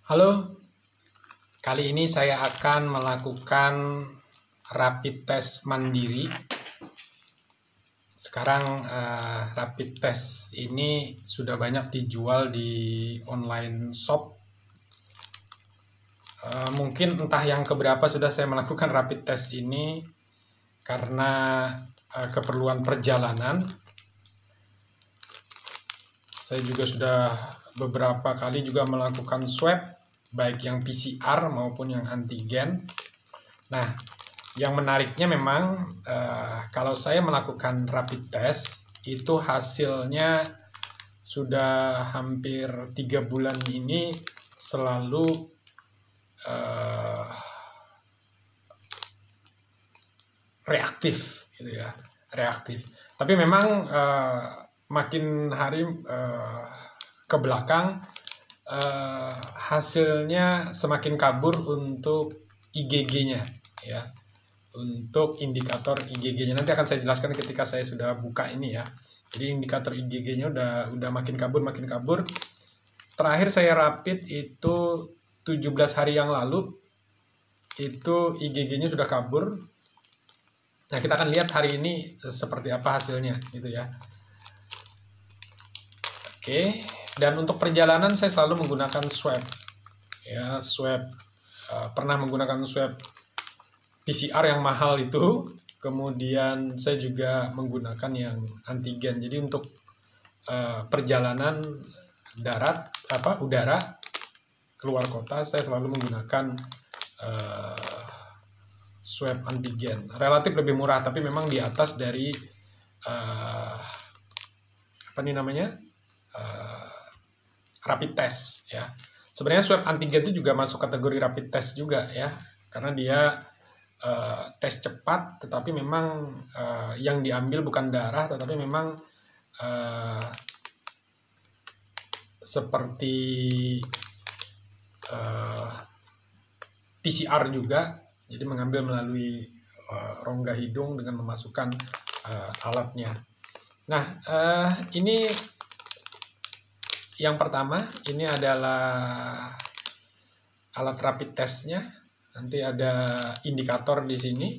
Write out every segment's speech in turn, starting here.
Halo, kali ini saya akan melakukan rapid test mandiri. Sekarang rapid test ini sudah banyak dijual di online shop. Mungkin entah yang keberapa sudah saya melakukan rapid test ini karena keperluan perjalanan. Saya juga sudah beberapa kali juga melakukan swab, baik yang PCR maupun yang antigen. Nah, yang menariknya memang kalau saya melakukan rapid test, itu hasilnya sudah hampir 3 bulan ini selalu reaktif, gitu ya, reaktif. Tapi memang makin hari ke belakang hasilnya semakin kabur untuk IgG-nya, ya, untuk indikator IgG-nya nanti akan saya jelaskan ketika saya sudah buka ini ya. Jadi indikator IgG-nya udah makin kabur. Terakhir saya rapid itu 17 hari yang lalu, itu IgG-nya sudah kabur. Nah, kita akan lihat hari ini seperti apa hasilnya, gitu ya. Oke, dan untuk perjalanan saya selalu menggunakan swab. Ya, swab. Pernah menggunakan swab PCR yang mahal itu, kemudian saya juga menggunakan yang antigen. Jadi untuk perjalanan darat, udara, keluar kota, saya selalu menggunakan swab antigen. Relatif lebih murah, tapi memang di atas dari rapid test ya. Sebenarnya swab antigen itu juga masuk kategori rapid test juga ya, karena dia tes cepat, tetapi memang yang diambil bukan darah, tetapi memang seperti PCR juga, jadi mengambil melalui rongga hidung dengan memasukkan alatnya. Nah, ini yang pertama, ini adalah alat rapid testnya. Nanti ada indikator di sini.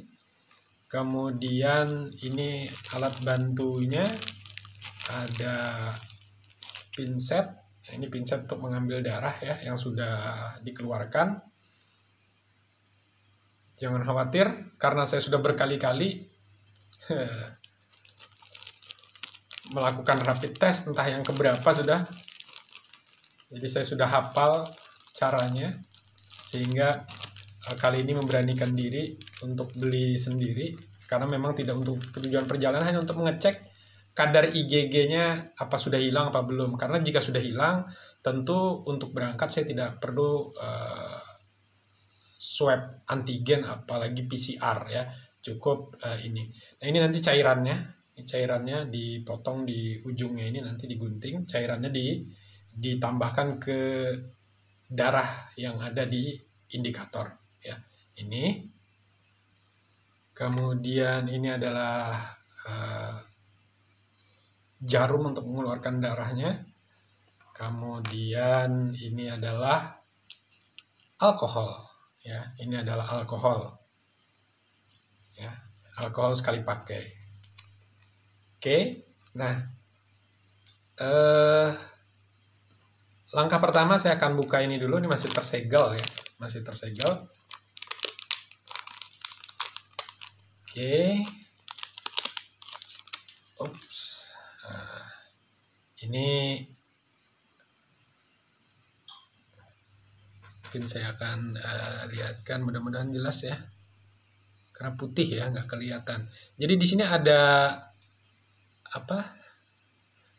Kemudian ini alat bantunya, ada pinset. Ini pinset untuk mengambil darah ya, yang sudah dikeluarkan. Jangan khawatir, karena saya sudah berkali-kali melakukan rapid test, entah yang keberapa sudah. Jadi saya sudah hafal caranya, sehingga kali ini memberanikan diri untuk beli sendiri, karena memang tidak untuk tujuan perjalanan, hanya untuk mengecek kadar IgG-nya apa sudah hilang apa belum. Karena jika sudah hilang, tentu untuk berangkat saya tidak perlu swab antigen apalagi PCR ya, cukup ini. Nah, ini nanti cairannya, dipotong di ujungnya ini, nanti digunting, cairannya ditambahkan ke darah yang ada di indikator ya. Ini kemudian ini adalah jarum untuk mengeluarkan darahnya. Kemudian ini adalah alkohol ya, ini adalah alkohol ya, alkohol sekali pakai. Oke, nah langkah pertama saya akan buka ini dulu, ini masih tersegel ya, masih tersegel. Oke. Ups. Nah, ini mungkin saya akan lihatkan, mudah-mudahan jelas ya, karena putih ya, nggak kelihatan. Jadi di sini ada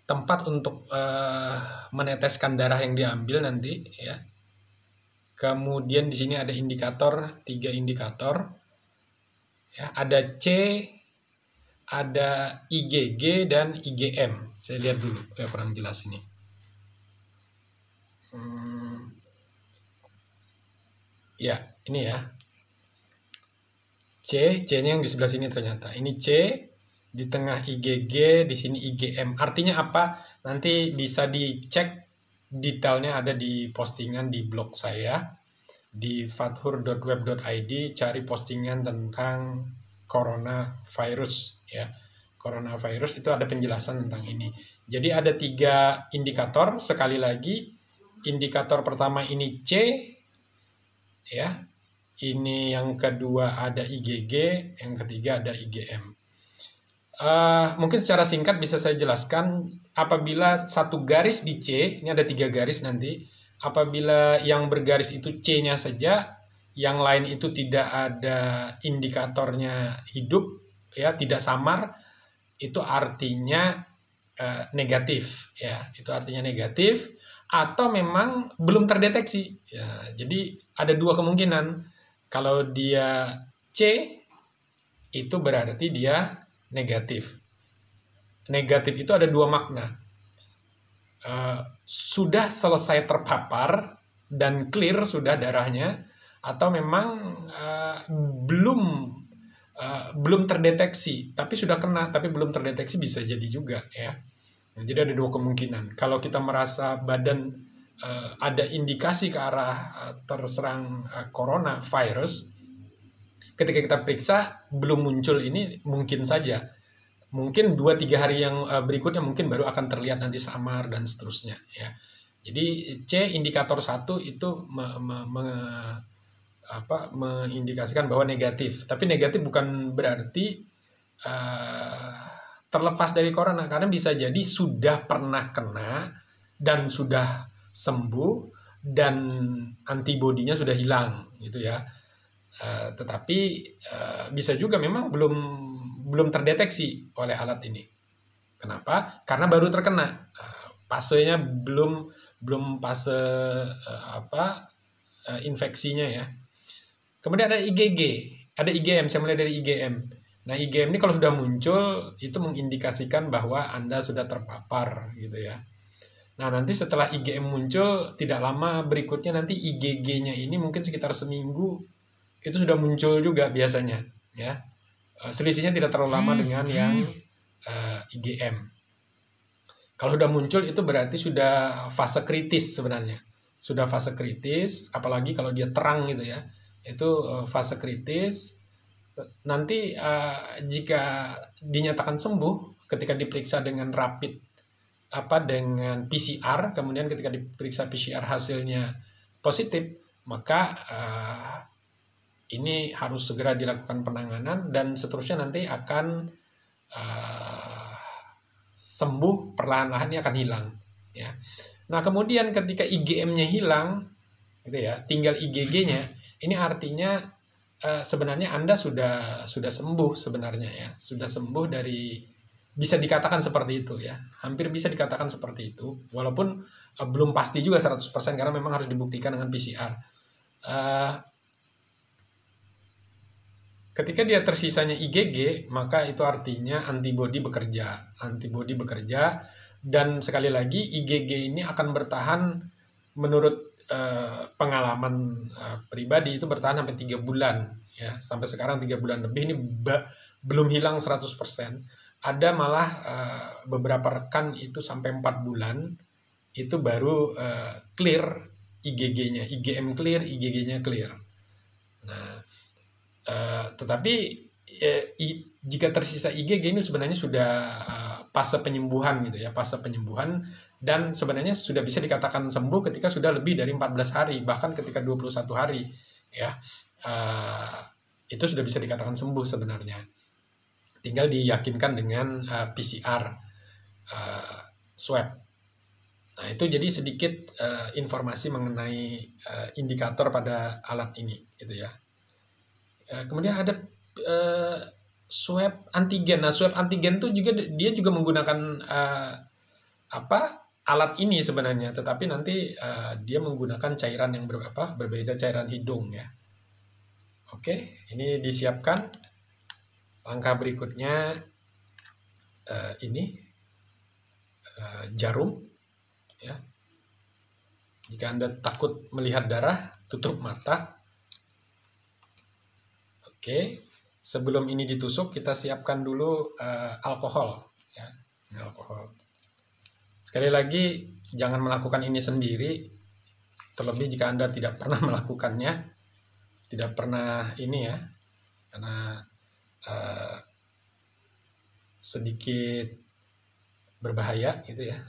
tempat untuk meneteskan darah yang diambil nanti ya. Kemudian di sini ada indikator, 3 indikator ya, ada C, ada IgG dan IgM. Saya lihat dulu ya, kurang jelas ini. Ya, ini ya. C-nya yang di sebelah sini ternyata. Ini C, di tengah IgG, di sini IgM. Artinya apa? Nanti bisa dicek detailnya ada di postingan di blog saya di fathur.web.id. Cari postingan tentang coronavirus ya. Coronavirus itu ada penjelasan tentang ini. Jadi ada 3 indikator. Sekali lagi, indikator pertama ini C ya. Ini yang kedua ada IgG, yang ketiga ada IgM. Mungkin secara singkat bisa saya jelaskan, apabila satu garis di C, ini ada 3 garis nanti, apabila yang bergaris itu C-nya saja, yang lain itu tidak ada indikatornya hidup, ya tidak samar, itu artinya negatif, ya itu artinya negatif, atau memang belum terdeteksi. Ya, jadi ada 2 kemungkinan. Kalau dia C, itu berarti dia negatif. Negatif itu ada 2 makna. Sudah selesai terpapar dan clear sudah darahnya, atau memang belum terdeteksi, tapi sudah kena, tapi belum terdeteksi, bisa jadi juga ya. Nah, jadi ada 2 kemungkinan. Kalau kita merasa badan ada indikasi ke arah terserang coronavirus, ketika kita periksa belum muncul, ini mungkin saja. Mungkin 2-3 hari yang berikutnya mungkin baru akan terlihat nanti samar dan seterusnya ya. Jadi C indikator 1 itu mengindikasikan bahwa negatif. Tapi negatif bukan berarti terlepas dari corona, karena bisa jadi sudah pernah kena dan sudah sembuh dan antibodinya sudah hilang gitu ya. Tetapi bisa juga memang belum terdeteksi oleh alat ini. Kenapa? Karena baru terkena. Fasenya belum fase infeksinya ya. Kemudian ada IgG, ada IgM. Saya mulai dari IgM. Nah, IgM ini kalau sudah muncul itu mengindikasikan bahwa Anda sudah terpapar gitu ya. Nah, nanti setelah IgM muncul, tidak lama berikutnya nanti IgG-nya ini mungkin sekitar seminggu itu sudah muncul juga biasanya ya. Selisihnya tidak terlalu lama dengan yang IgM. Kalau sudah muncul itu berarti sudah fase kritis sebenarnya. Sudah fase kritis, apalagi kalau dia terang gitu ya. Itu fase kritis. Nanti jika dinyatakan sembuh ketika diperiksa dengan rapid dengan PCR, kemudian ketika diperiksa PCR hasilnya positif, maka ini harus segera dilakukan penanganan dan seterusnya nanti akan sembuh perlahan-lahan, ini akan hilang ya. Nah, kemudian ketika IgM-nya hilang gitu ya, tinggal IgG-nya, ini artinya sebenarnya Anda sudah sembuh sebenarnya ya. Sudah sembuh dari, bisa dikatakan seperti itu ya. Hampir bisa dikatakan seperti itu, walaupun belum pasti juga 100% karena memang harus dibuktikan dengan PCR. Ketika dia tersisanya IgG, maka itu artinya antibodi bekerja. Antibodi bekerja, dan sekali lagi IgG ini akan bertahan, menurut pengalaman pribadi itu bertahan sampai 3 bulan ya. Sampai sekarang 3 bulan lebih, ini belum hilang 100%. Ada malah beberapa rekan itu sampai 4 bulan itu baru clear IgG-nya. IgM clear, IgG-nya clear. Nah, tetapi jika tersisa IgG ini sebenarnya sudah fase penyembuhan gitu ya, fase penyembuhan, dan sebenarnya sudah bisa dikatakan sembuh ketika sudah lebih dari 14 hari, bahkan ketika 21 hari ya. Itu sudah bisa dikatakan sembuh sebenarnya. Tinggal diyakinkan dengan PCR swab. Nah, itu jadi sedikit informasi mengenai indikator pada alat ini gitu ya. Kemudian ada swab antigen. Nah, swab antigen itu dia juga menggunakan alat ini sebenarnya, tetapi nanti dia menggunakan cairan yang berbeda, cairan hidung ya. Oke, ini disiapkan. Langkah berikutnya ini jarum ya. Jika Anda takut melihat darah, tutup mata. Oke, sebelum ini ditusuk kita siapkan dulu alkohol ya. Alkohol. Sekali lagi jangan melakukan ini sendiri, terlebih jika Anda tidak pernah melakukannya, tidak pernah ini ya, karena sedikit berbahaya gitu ya.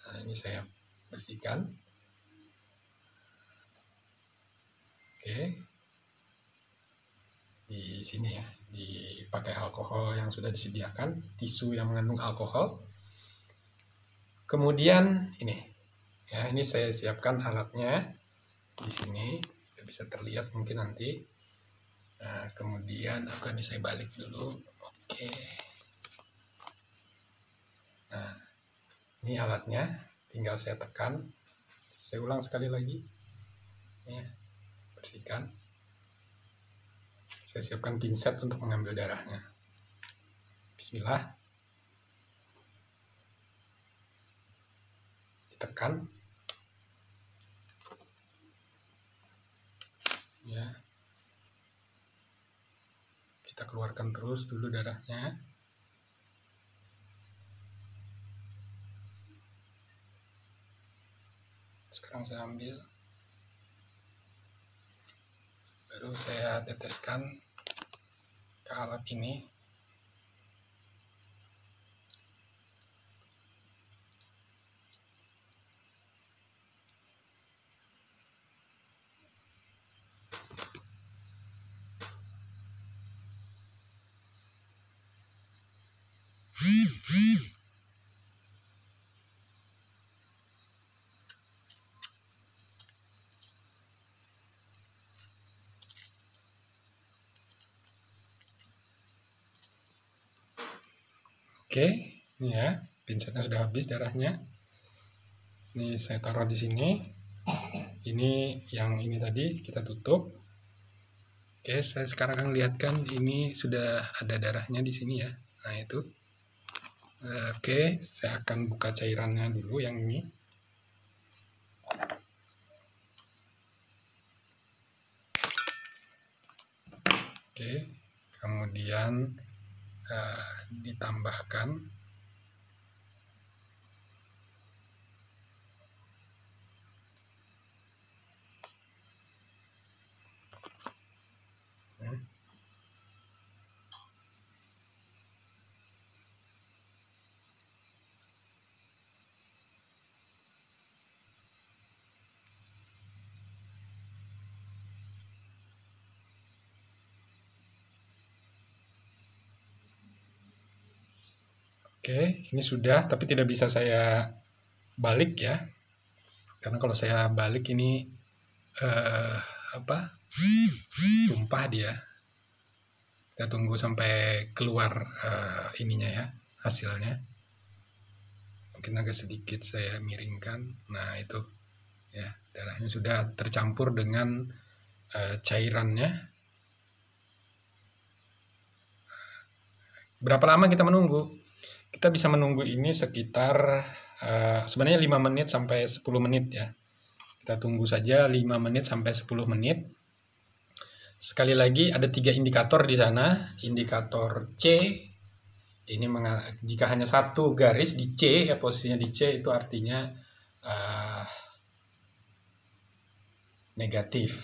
Nah, ini saya bersihkan. Oke. Di sini ya, dipakai alkohol yang sudah disediakan, tisu yang mengandung alkohol. Kemudian ini ya, ini saya siapkan alatnya di sini, bisa terlihat mungkin nanti. Nah, kemudian akan saya balik dulu. Oke. Nah, ini alatnya, tinggal saya tekan. Saya ulang sekali lagi. Ya, bersihkan. Saya siapkan pinset untuk mengambil darahnya. Bismillah. Ditekan. Ya. Kita keluarkan terus dulu darahnya. Sekarang saya ambil, baru saya teteskan ke alat ini. Oke, ini ya, pinsetnya sudah habis darahnya. Ini saya taruh di sini. Ini yang ini tadi kita tutup. Oke, saya sekarang akan lihatkan ini sudah ada darahnya di sini ya. Nah, itu. Oke, saya akan buka cairannya dulu yang ini. Oke, kemudian ditambahkan Oke, ini sudah, tapi tidak bisa saya balik ya, karena kalau saya balik ini tumpah dia. Kita tunggu sampai keluar ininya ya, hasilnya. Mungkin agak sedikit saya miringkan. Nah, itu ya, darahnya sudah tercampur dengan cairannya. Berapa lama kita menunggu? Kita bisa menunggu ini sekitar sebenarnya 5 menit sampai 10 menit ya. Kita tunggu saja 5 menit sampai 10 menit. Sekali lagi ada 3 indikator di sana. Indikator C, ini jika hanya satu garis di C ya, posisinya di C itu artinya negatif.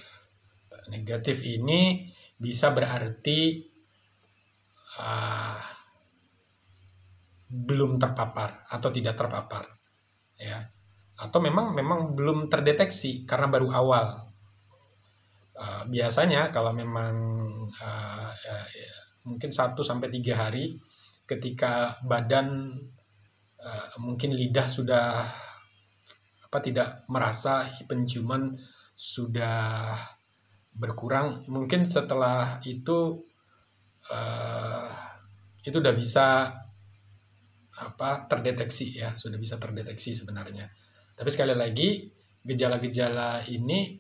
Negatif ini bisa berarti belum terpapar atau tidak terpapar ya, atau memang belum terdeteksi karena baru awal. Biasanya kalau memang mungkin 1-3 hari ketika badan mungkin lidah sudah tidak merasa, penciuman sudah berkurang, mungkin setelah itu udah bisa terdeteksi ya, sudah bisa terdeteksi sebenarnya. Tapi sekali lagi, gejala-gejala ini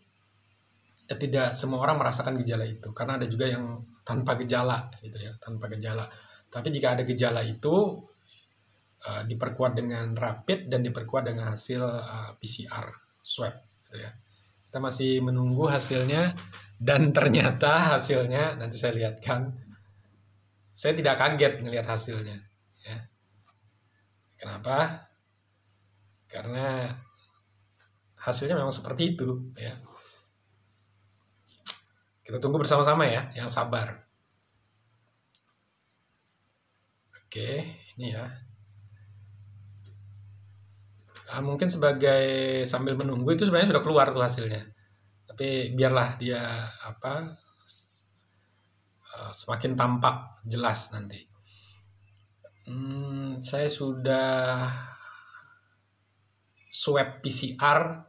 tidak semua orang merasakan gejala itu, karena ada juga yang tanpa gejala gitu ya, tanpa gejala. Tapi jika ada gejala itu diperkuat dengan rapid dan diperkuat dengan hasil PCR swab gitu ya. Kita masih menunggu hasilnya, dan ternyata hasilnya nanti saya lihatkan. Saya tidak kaget melihat hasilnya ya. Kenapa? Karena hasilnya memang seperti itu ya. Kita tunggu bersama-sama ya, yang sabar. Oke, ini ya. Mungkin sebagai sambil menunggu itu sebenarnya sudah keluar tuh hasilnya. Tapi biarlah dia semakin tampak jelas nanti. Saya sudah swab PCR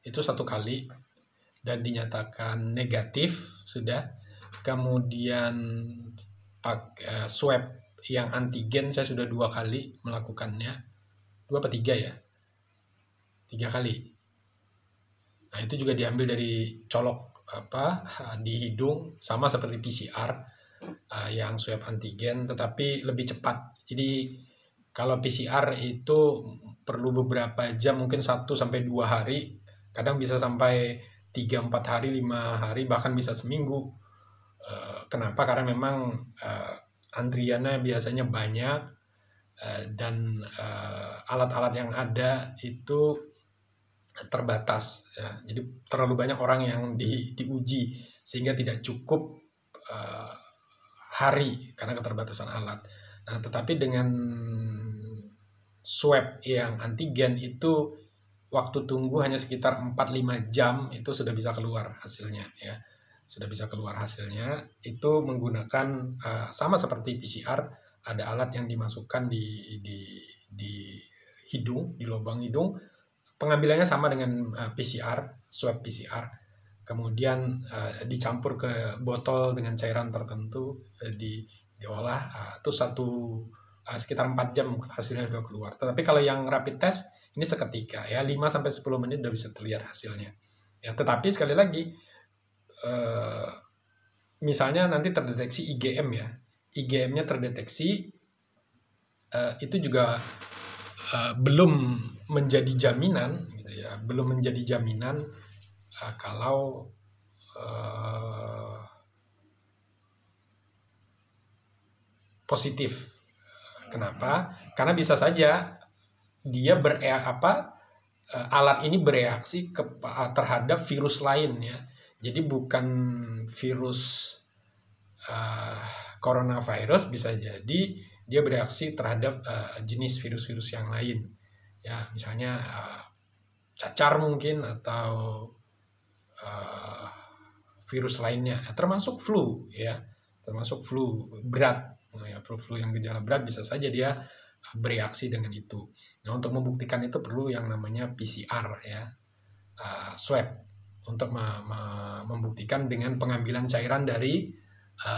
itu 1 kali dan dinyatakan negatif sudah. Kemudian swab yang antigen saya sudah 2 kali melakukannya, 2 apa 3 ya, 3 kali. Nah itu juga diambil dari colok di hidung, sama seperti PCR yang swab antigen, tetapi lebih cepat. Jadi kalau PCR itu perlu beberapa jam, mungkin 1-2 hari, kadang bisa sampai 3-4 hari, 5 hari, bahkan bisa seminggu. Kenapa? Karena memang antriannya biasanya banyak dan alat-alat yang ada itu terbatas ya. Jadi terlalu banyak orang yang diuji sehingga tidak cukup hari karena keterbatasan alat. Nah, tetapi dengan swab yang antigen itu waktu tunggu hanya sekitar 4-5 jam itu sudah bisa keluar hasilnya ya. Sudah bisa keluar hasilnya itu menggunakan sama seperti PCR, ada alat yang dimasukkan di hidung, di lubang hidung. Pengambilannya sama dengan PCR, swab PCR. Kemudian dicampur ke botol dengan cairan tertentu, diolah, itu sekitar 4 jam hasilnya sudah keluar. Tetapi kalau yang rapid test ini seketika ya, 5-10 menit sudah bisa terlihat hasilnya. Ya, tetapi sekali lagi misalnya nanti terdeteksi IgM ya, IgM-nya terdeteksi, itu juga belum menjadi jaminan gitu ya, belum menjadi jaminan kalau positif. Kenapa? Karena bisa saja dia alat ini bereaksi terhadap virus lain ya. Jadi bukan virus coronavirus, bisa jadi dia bereaksi terhadap jenis virus-virus yang lain. Ya, misalnya cacar mungkin atau virus lainnya, termasuk flu ya, termasuk flu berat ya, flu yang gejala berat bisa saja dia bereaksi dengan itu. Nah, untuk membuktikan itu perlu yang namanya PCR ya, swab, untuk membuktikan dengan pengambilan cairan dari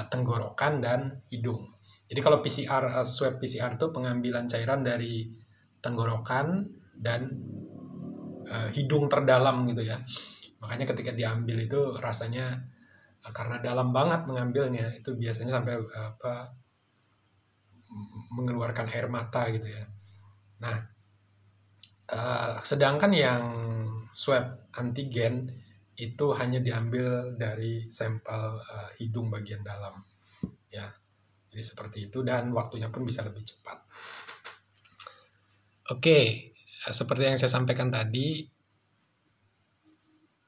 tenggorokan dan hidung. Jadi kalau PCR, swab PCR itu pengambilan cairan dari tenggorokan dan hidung terdalam gitu ya. Makanya ketika diambil itu rasanya karena dalam banget mengambilnya, itu biasanya sampai mengeluarkan air mata gitu ya. Nah, sedangkan yang swab antigen itu hanya diambil dari sampel hidung bagian dalam ya. Jadi seperti itu, dan waktunya pun bisa lebih cepat. Oke, seperti yang saya sampaikan tadi.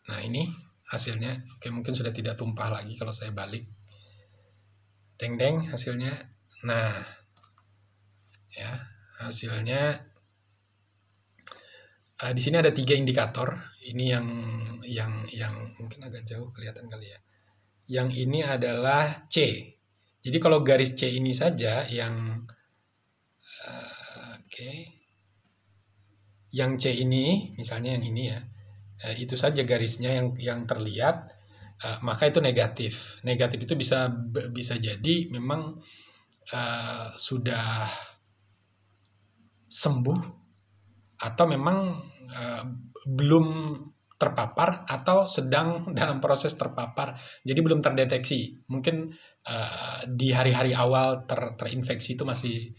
Nah, ini hasilnya. Oke, mungkin sudah tidak tumpah lagi kalau saya balik. Deng hasilnya. Nah, ya, hasilnya di sini ada 3 indikator. Ini yang mungkin agak jauh kelihatan kali ya. Yang ini adalah C. Jadi kalau garis C ini saja yang yang C ini, misalnya yang ini ya, itu saja garisnya yang terlihat, maka itu negatif. Negatif itu bisa jadi memang sudah sembuh, atau memang belum terpapar, atau sedang dalam proses terpapar, jadi belum terdeteksi. Mungkin di hari-hari awal terinfeksi itu masih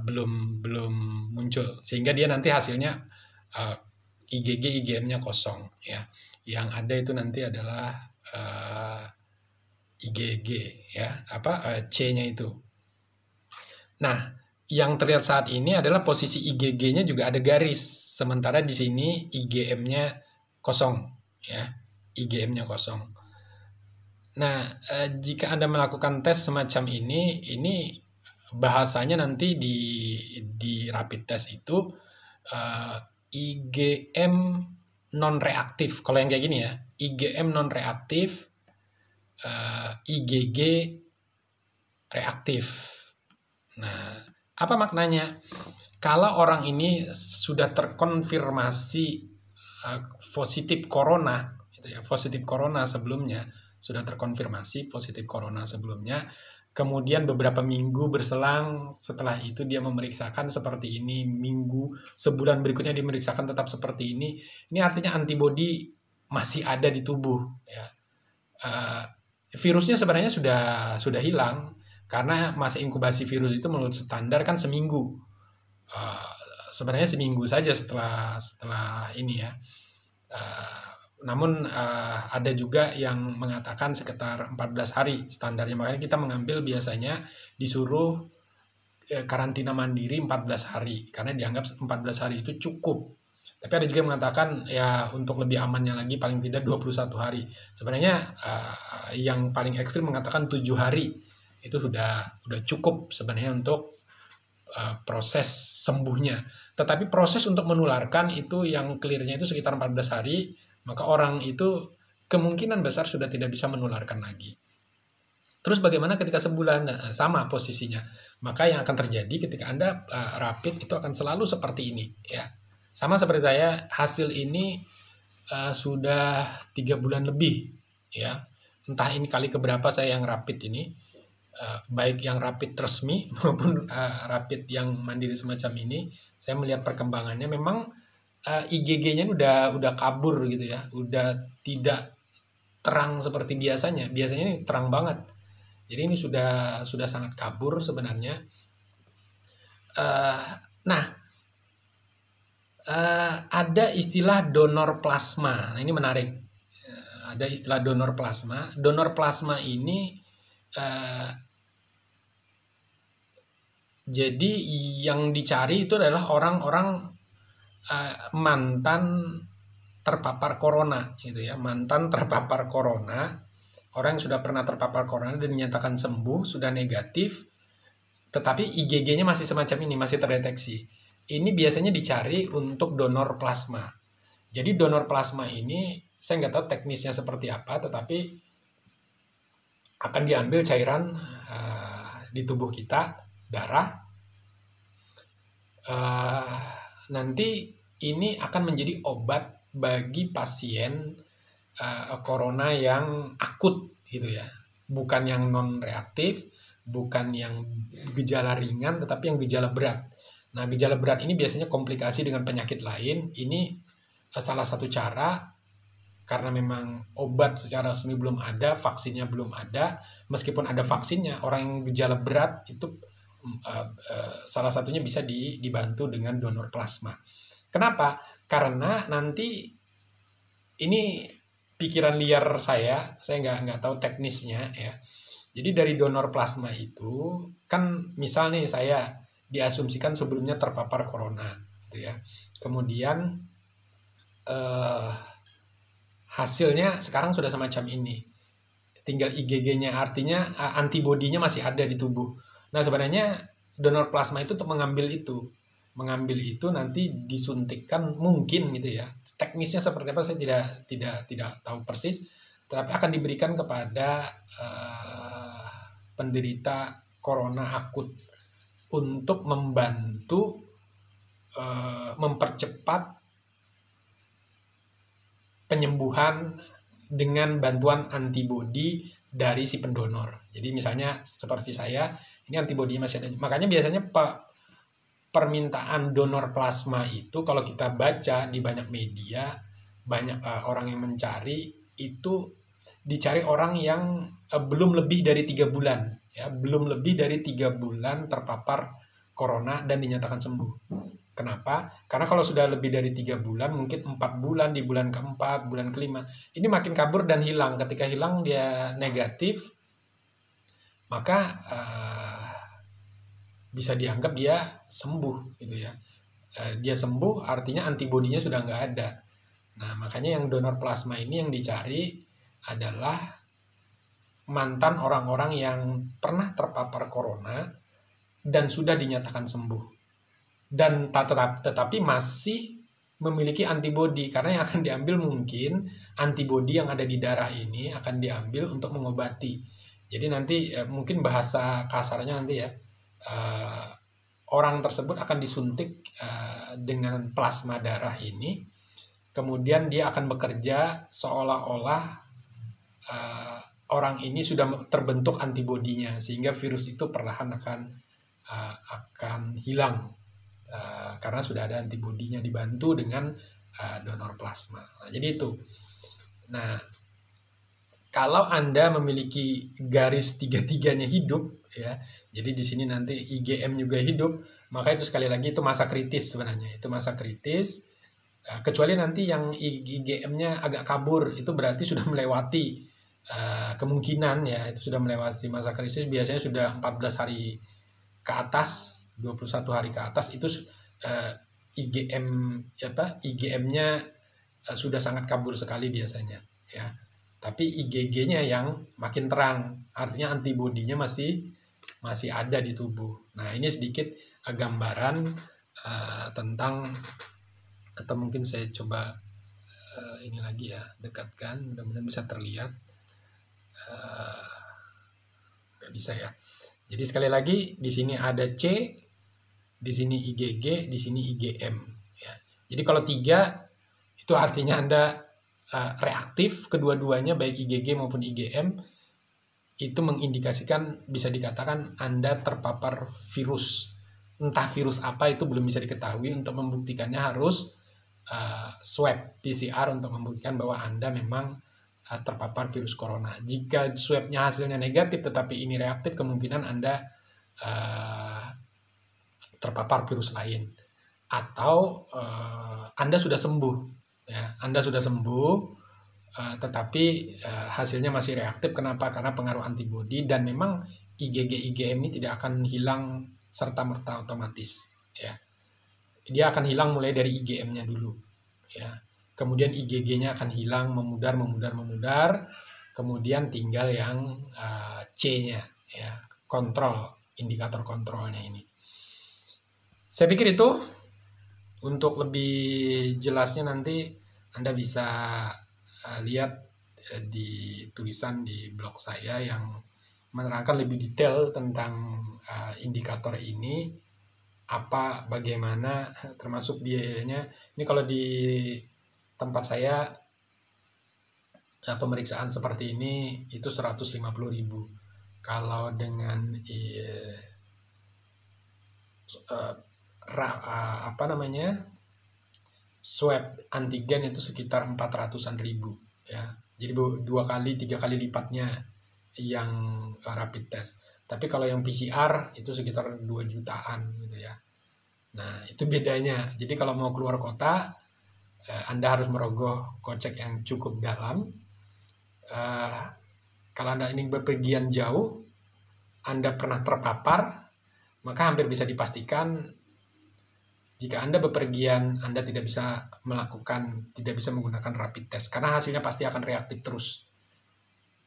belum muncul, sehingga dia nanti hasilnya IgG IgM-nya kosong ya. Yang ada itu nanti adalah IgG ya, C-nya itu. Nah, yang terlihat saat ini adalah posisi IgG-nya juga ada garis, sementara di sini IgM-nya kosong, ya, IgM-nya kosong. Nah, jika Anda melakukan tes semacam ini bahasanya nanti di rapid test itu IgM non reaktif. Kalau yang kayak gini ya, IgM non reaktif, IgG reaktif. Nah, apa maknanya? Kalau orang ini sudah terkonfirmasi positif corona, gitu ya, positif corona sebelumnya, sudah terkonfirmasi positif corona sebelumnya, kemudian beberapa minggu berselang setelah itu dia memeriksakan seperti ini, sebulan berikutnya dimeriksakan tetap seperti ini artinya antibodi masih ada di tubuh, ya. Virusnya sebenarnya sudah hilang, karena masa inkubasi virus itu menurut standar kan seminggu. Sebenarnya seminggu saja setelah ini ya. Namun ada juga yang mengatakan sekitar 14 hari standarnya. Makanya kita mengambil biasanya disuruh karantina mandiri 14 hari. Karena dianggap 14 hari itu cukup. Tapi ada juga yang mengatakan ya untuk lebih amannya lagi paling tidak 21 hari. Sebenarnya yang paling ekstrim mengatakan 7 hari. Itu sudah cukup sebenarnya untuk proses sembuhnya. Tetapi proses untuk menularkan itu yang clear-nya itu sekitar 14 hari, maka orang itu kemungkinan besar sudah tidak bisa menularkan lagi. Terus bagaimana ketika sebulan? Nah, sama posisinya. Maka yang akan terjadi ketika Anda rapid itu akan selalu seperti ini, ya. Sama seperti saya, hasil ini sudah 3 bulan lebih, ya. Entah ini kali keberapa saya yang rapid ini, baik yang rapid resmi maupun rapid yang mandiri semacam ini, saya melihat perkembangannya memang IgG-nya udah kabur gitu ya, udah tidak terang seperti biasanya. Biasanya ini terang banget. Jadi ini sudah sangat kabur sebenarnya. Nah, ada istilah donor plasma. Nah, ini menarik. Ada istilah donor plasma. Donor plasma ini jadi yang dicari itu adalah orang-orang mantan terpapar corona, gitu ya. Mantan terpapar corona, orang yang sudah pernah terpapar corona dan dinyatakan sembuh, sudah negatif, tetapi IgG-nya masih semacam ini, masih terdeteksi. Ini biasanya dicari untuk donor plasma. Jadi donor plasma ini, saya nggak tahu teknisnya seperti apa, tetapi akan diambil cairan di tubuh kita, darah. Nanti ini akan menjadi obat bagi pasien corona yang akut, gitu ya. Bukan yang non reaktif, bukan yang gejala ringan, tetapi yang gejala berat. Nah, gejala berat ini biasanya komplikasi dengan penyakit lain. Ini salah satu cara, karena memang obat secara resmi belum ada, vaksinnya belum ada. Meskipun ada vaksinnya, orang yang gejala berat itu salah satunya bisa dibantu dengan donor plasma. Kenapa? Karena nanti ini pikiran liar saya nggak tahu teknisnya ya. Jadi dari donor plasma itu kan misal nih saya diasumsikan sebelumnya terpapar corona, gitu ya. Kemudian hasilnya sekarang sudah semacam ini. Tinggal IgG-nya, artinya antibodinya masih ada di tubuh. Nah, sebenarnya donor plasma itu untuk mengambil itu nanti disuntikkan mungkin gitu ya. Teknisnya seperti apa saya tidak tahu persis, tetapi akan diberikan kepada penderita corona akut untuk membantu mempercepat penyembuhan dengan bantuan antibodi dari si pendonor. Jadi misalnya seperti saya, ini antibodinya masih ada. Makanya biasanya permintaan donor plasma itu kalau kita baca di banyak media, banyak orang yang mencari, itu dicari orang yang belum lebih dari 3 bulan, ya, belum lebih dari 3 bulan terpapar corona dan dinyatakan sembuh. Kenapa? Karena kalau sudah lebih dari 3 bulan, mungkin 4 bulan, di bulan keempat, bulan kelima, ini makin kabur dan hilang. Ketika hilang dia negatif, maka bisa dianggap dia sembuh gitu ya. Dia sembuh artinya antibodinya sudah nggak ada. Nah, makanya yang donor plasma ini yang dicari adalah mantan orang-orang yang pernah terpapar corona dan sudah dinyatakan sembuh. Dan tetapi masih memiliki antibodi, karena yang akan diambil mungkin antibodi yang ada di darah ini akan diambil untuk mengobati. Jadi nanti mungkin bahasa kasarnya nanti ya, orang tersebut akan disuntik dengan plasma darah ini, kemudian dia akan bekerja seolah-olah orang ini sudah terbentuk antibodinya, sehingga virus itu perlahan akan hilang karena sudah ada antibodinya dibantu dengan donor plasma. Nah, jadi itu. Nah, kalau Anda memiliki garis tiga-tiganya hidup, ya, jadi di sini nanti IgM juga hidup, maka itu sekali lagi itu masa kritis sebenarnya. Itu masa kritis, kecuali nanti yang IgM-nya agak kabur, itu berarti sudah melewati kemungkinan, ya, itu sudah melewati masa krisis, biasanya sudah 14 hari ke atas, 21 hari ke atas, itu IgM-nya sudah sangat kabur sekali biasanya, ya. Tapi IgG-nya yang makin terang, artinya antibodinya masih ada di tubuh. Nah, ini sedikit gambaran tentang, atau mungkin saya coba ini lagi ya, dekatkan, mudah-mudahan bisa terlihat. Nggak bisa ya. Jadi sekali lagi, di sini ada C, di sini IgG, di sini IgM. Ya. Jadi kalau 3, itu artinya Anda reaktif, kedua-duanya baik IgG maupun IgM, itu mengindikasikan, bisa dikatakan Anda terpapar virus. Entah virus apa itu belum bisa diketahui, untuk membuktikannya harus swab PCR untuk membuktikan bahwa Anda memang terpapar virus corona. Jika swabnya hasilnya negatif tetapi ini reaktif, kemungkinan Anda terpapar virus lain. Atau Anda sudah sembuh, ya, Anda sudah sembuh, tetapi hasilnya masih reaktif. Kenapa? Karena pengaruh antibodi, dan memang IgG IgM ini tidak akan hilang serta-merta otomatis, ya. Dia akan hilang mulai dari IgM-nya dulu, ya. Kemudian IgG-nya akan hilang, memudar, kemudian tinggal yang C-nya, ya, kontrol, indikator kontrolnya ini. Saya pikir itu. Untuk lebih jelasnya nanti Anda bisa lihat di tulisan di blog saya yang menerangkan lebih detail tentang indikator ini, bagaimana, termasuk biayanya. Ini kalau di tempat saya pemeriksaan seperti ini itu 150.000. Kalau dengan swab antigen itu sekitar 400-an ribu, ya. Jadi 2-3 kali lipatnya yang rapid test. Tapi kalau yang PCR itu sekitar 2 jutaan gitu ya. Nah, itu bedanya. Jadi kalau mau keluar kota, Anda harus merogoh kocek yang cukup dalam. Kalau Anda ingin bepergian jauh, Anda pernah terpapar, maka hampir bisa dipastikan jika Anda bepergian, Anda tidak bisa menggunakan rapid test, karena hasilnya pasti akan reaktif terus.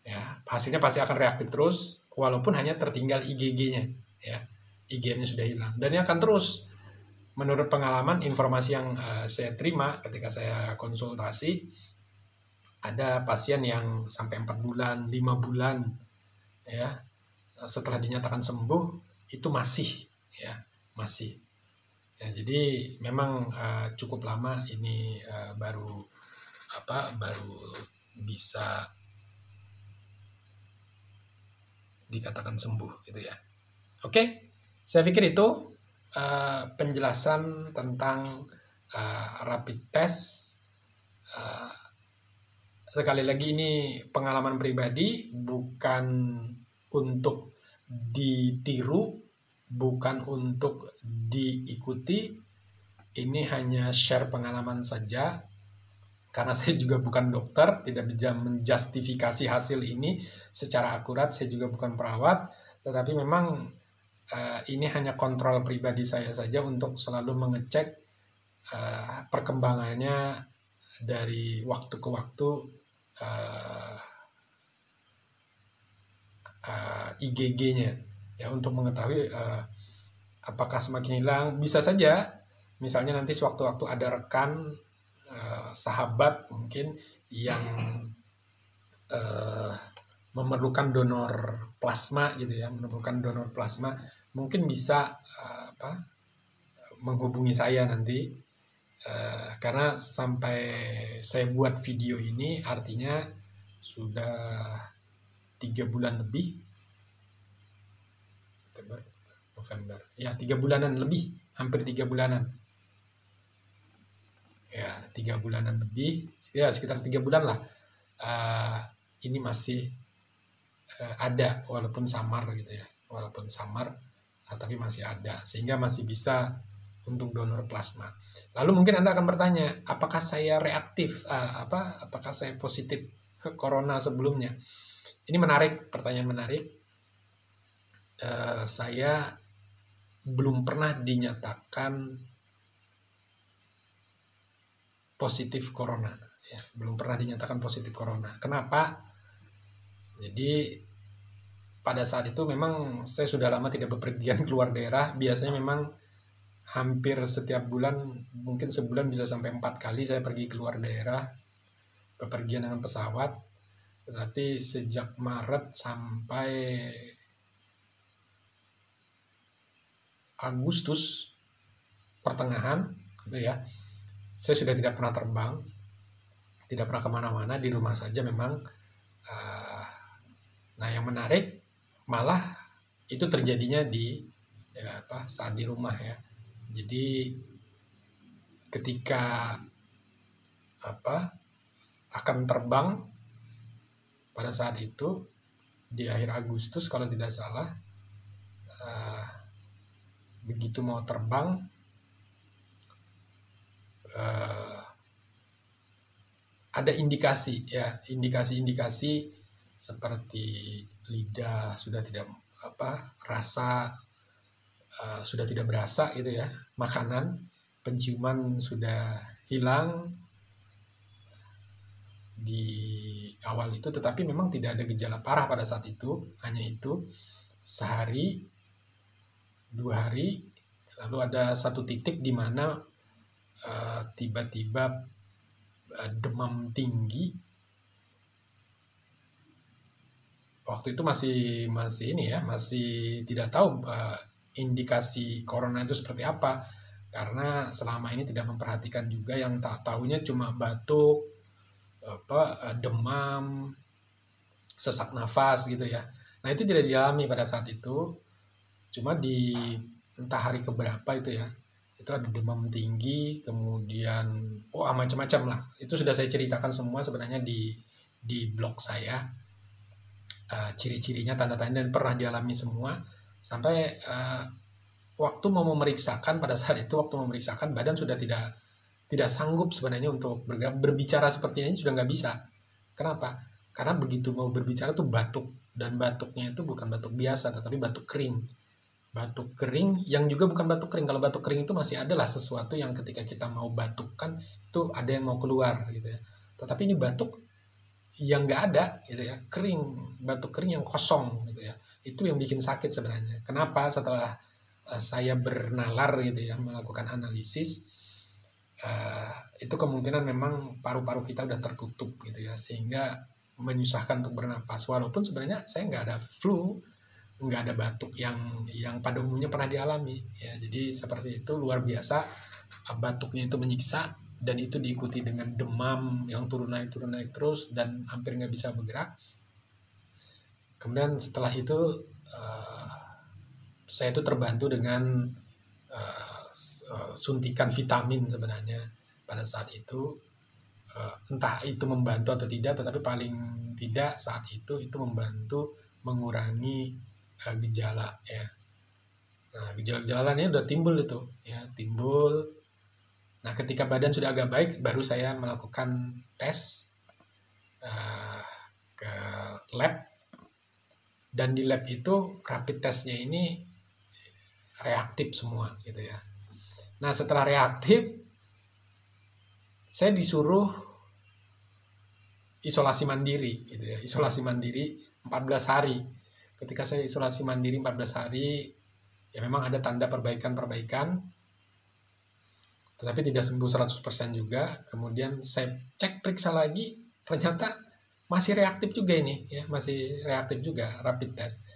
Ya, hasilnya pasti akan reaktif terus, walaupun hanya tertinggal IgG-nya, ya. IgM-nya sudah hilang, dan ini akan terus. Menurut pengalaman, informasi yang saya terima ketika saya konsultasi, ada pasien yang sampai 4 bulan, 5 bulan, ya, setelah dinyatakan sembuh, itu masih. Ya, jadi memang cukup lama ini baru bisa dikatakan sembuh gitu ya. Oke, saya pikir itu penjelasan tentang rapid test. Sekali lagi, ini pengalaman pribadi, bukan untuk ditiru, bukan untuk diikuti. Ini hanya share pengalaman saja, karena saya juga bukan dokter, tidak bisa menjustifikasi hasil ini secara akurat. Saya juga bukan perawat, tetapi memang ini hanya kontrol pribadi saya saja untuk selalu mengecek perkembangannya dari waktu ke waktu IgG-nya ya, untuk mengetahui apakah semakin hilang. Bisa saja misalnya nanti sewaktu-waktu ada rekan sahabat mungkin yang memerlukan donor plasma gitu ya, mungkin bisa menghubungi saya nanti, karena sampai saya buat video ini artinya sudah 3 bulan lebih, September, November, ya 3 bulanan lebih, hampir 3 bulanan. Ya, 3 bulanan lebih, ya sekitar 3 bulan lah. Ini masih ada, walaupun samar gitu ya, tapi masih ada, sehingga masih bisa untuk donor plasma. Lalu mungkin Anda akan bertanya, apakah saya reaktif, apakah saya positif ke corona sebelumnya? Ini menarik, pertanyaan menarik. Saya belum pernah dinyatakan positif corona, ya, belum pernah dinyatakan positif corona. Kenapa? Jadi pada saat itu memang saya sudah lama tidak bepergian keluar daerah. Biasanya memang hampir setiap bulan, mungkin sebulan bisa sampai 4 kali saya pergi keluar daerah, bepergian dengan pesawat. Tetapi sejak Maret sampai Agustus pertengahan gitu ya, saya sudah tidak pernah terbang, tidak pernah kemana-mana, di rumah saja memang. Nah, yang menarik malah itu terjadinya saat di rumah ya. Jadi ketika akan terbang pada saat itu di akhir Agustus kalau tidak salah, begitu mau terbang ada indikasi seperti lidah sudah tidak rasa sudah tidak berasa gitu ya, makanan, penciuman sudah hilang di awal itu, tetapi memang tidak ada gejala parah pada saat itu, hanya itu sehari 2 hari, lalu ada satu titik di mana tiba-tiba demam tinggi. Waktu itu masih tidak tahu indikasi corona itu seperti apa, karena selama ini tidak memperhatikan juga, yang tak tahunya cuma batuk, demam, sesak nafas gitu ya. Nah, itu tidak dialami pada saat itu, cuma di entah hari keberapa itu ya, itu ada demam tinggi, kemudian macam-macam lah. Itu sudah saya ceritakan semua sebenarnya di blog saya, ciri-cirinya, tanda-tanda, dan pernah dialami semua. Sampai waktu mau memeriksakan, pada saat itu waktu memeriksakan, badan sudah tidak sanggup sebenarnya untuk berbicara seperti ini, sudah nggak bisa. Kenapa? Karena begitu mau berbicara tuh batuk, dan batuknya itu bukan batuk biasa, tetapi batuk kering. Batuk kering yang juga bukan batuk kering. Kalau batuk kering itu masih adalah sesuatu yang ketika kita mau batuk kan itu ada yang mau keluar gitu ya. Tetapi ini batuk yang nggak ada gitu ya, kering, batuk kering yang kosong gitu ya. Itu yang bikin sakit sebenarnya. Kenapa? Setelah saya bernalar gitu ya, melakukan analisis, itu kemungkinan memang paru-paru kita udah tertutup gitu ya, sehingga menyusahkan untuk bernapas. Walaupun sebenarnya saya nggak ada flu, nggak ada batuk yang pada umumnya pernah dialami ya. Jadi seperti itu, luar biasa, batuknya itu menyiksa, dan itu diikuti dengan demam yang turun naik terus, dan hampir nggak bisa bergerak. Kemudian setelah itu saya itu terbantu dengan suntikan vitamin sebenarnya pada saat itu. Entah itu membantu atau tidak, tetapi paling tidak saat itu membantu mengurangi gejala ya. Nah, gejala-gejalanya udah timbul itu ya, timbul. Nah, ketika badan sudah agak baik, baru saya melakukan tes ke lab, dan di lab itu rapid testnya ini reaktif semua gitu ya. Nah, setelah reaktif, saya disuruh isolasi mandiri gitu ya. Isolasi mandiri 14 hari. Ketika saya isolasi mandiri 14 hari, ya memang ada tanda perbaikan-perbaikan, tetapi tidak sembuh 100% juga. Kemudian saya cek periksa lagi, ternyata masih reaktif juga ini ya, masih reaktif juga rapid test.